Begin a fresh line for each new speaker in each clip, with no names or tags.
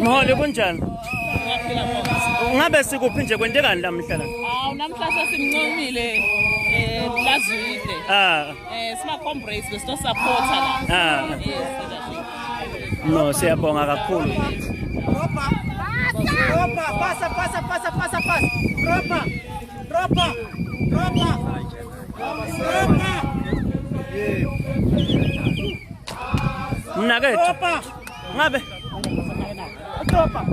Mholi kunjani? Ngabe sikuphi nje kwentekani namhlanje?
Namhlanje simncomile Lazwide. Sima comrades besto supporter la. Yes.
No, siyabonga kakhulu.
Pasa. Dropa.
Mnakethu. Ngabe dropa.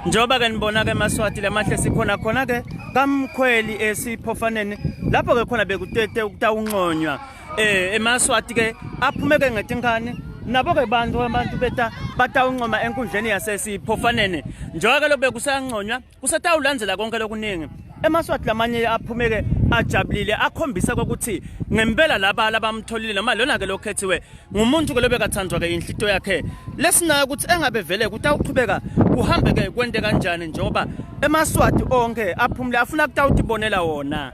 Njoba ke nibona ke Maswati lemahle sikhona khona ke Kamkhweli esiphofaneni lapho ke khona bekutete ukutawungqonywa eMaswati ke aphume ke ngetinkani nabo ke abantu beta batawungqoma enkundleni yasesiphofaneni njoba ke lobe kusangqonywa kusatawulandzela konke lokuningi eMaswati lamanye aphume ke ajabulile akhombisa ukuthi ngempela laba labamtholile noma lona ke lokhethiwe ngumuntu ke lobe kathandwa ke inhlito yakhe lesina ukuthi engabe vele kutawuqhubeka kuhambe ke kwente kanjani njoba eMaswati onke aphumule afuna kutawutibonela wona.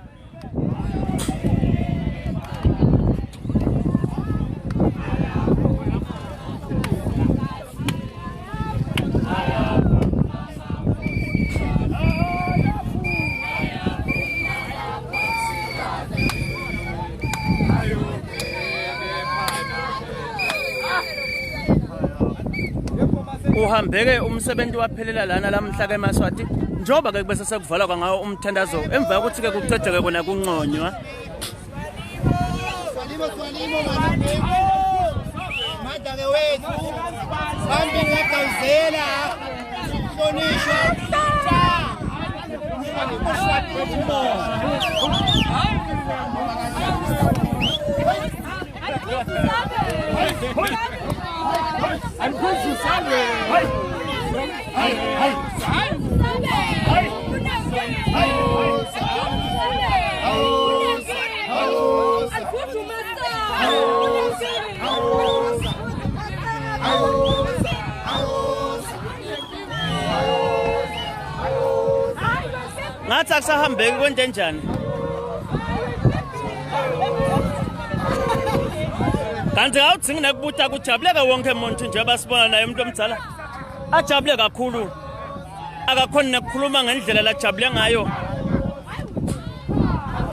Uhambeke umsebenzi waphelela lana lamhla ke Maswati njoba ke bese sekuvala kwangawo umthandazo emva ukuthi ke kucedeke kona kungqonywa
Madake wethu hambi ngakawuzela hlonishwa
ngathi akusahambeki kwente njani kanti awudzingi nekubuta kujabuleke wonke umuntu njengoba sibona naye umuntu omdala ajabule kakhulu akakhona nekukhuluma ngendlela lajabule ngayo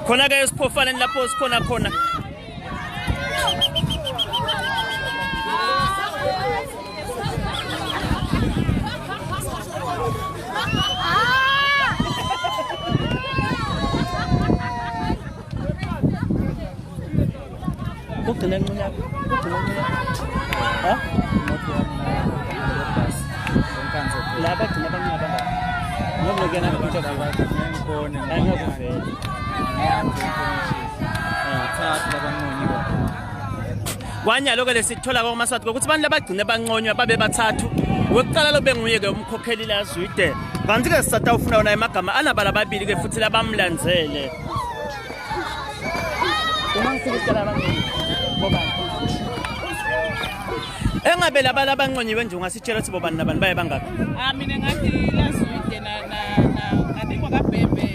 khona ke esiphofaneni lapho sikhona khona Ugcina ncane ha laba gcina abancane ngoba ngena into ngibone ngiyakuvela kwanyalo ke lesithola kwaMaswati ukuthi abantu labagcina bangqonywa babe bathathu wokuqala lobe nguye ke umkhokheli Lazwide kanti ke sisatha ufuna wona emagama anabala ababili ke futhi labamlandzele engabe laba labangqonyiwe nje ungasitshela ukuthi bobani nabantu baye bangaka
mina ngathi Lazwide na adikwa kabhembe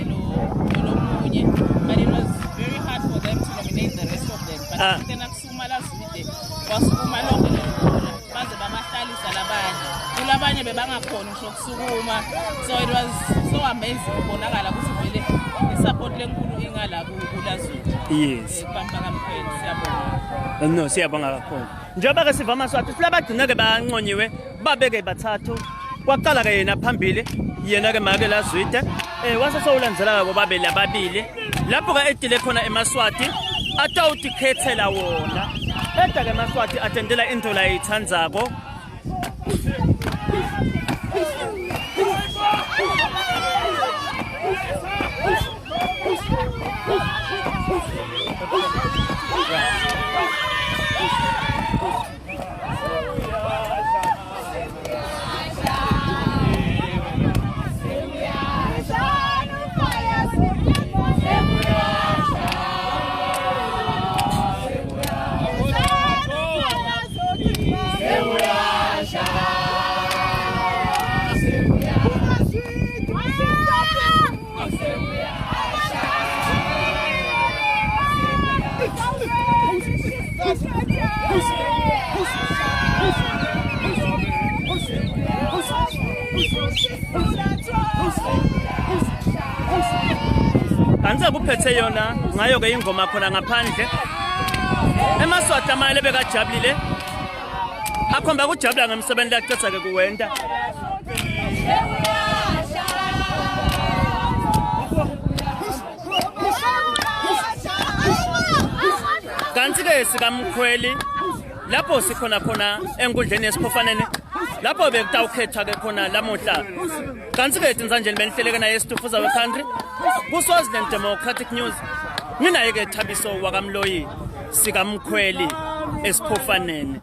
lomunye but it was very hard for them to nominate the rest of them but then akusuma Lazwide wasukuma lonke lona baze bamahlalisa labanye kulabanye bebangakhona ngisho kusukuma so it was so amazing ukubonakala ukuthi vele isupport lenkulu ingala kuLazwide.
Yes.
Kamkhweli siyabonga.
No siyabonga kakhulu. Njengoba ke siva Maswati silabagcina ke bangqonyiwe babeke bathathu kwaqala ke yena phambili yena ke make Lazwide wase sowulandzela ke babe lababili lapho ke edile khona eMaswati atawuthi khethela wona eda ke Maswati atendela into la yithandzako kanze kuphethe yona ngayo ke ingoma khona ngaphandle emaswati amanye bekajabulile akhomba ukujabula ngemsebenzi lacetha ke kuwenda kanti ke sikamkhweli lapho sikhona khona enkundleni yesiphofaneni lapho bekutawukhetha ke khona lamuhla kanti ke tinzanjeni benihleleke naye esitufuza we-country ku-Swaziland Democratic News nginaye ke Thabiso wakamloyi sikamkhweli esiphofaneni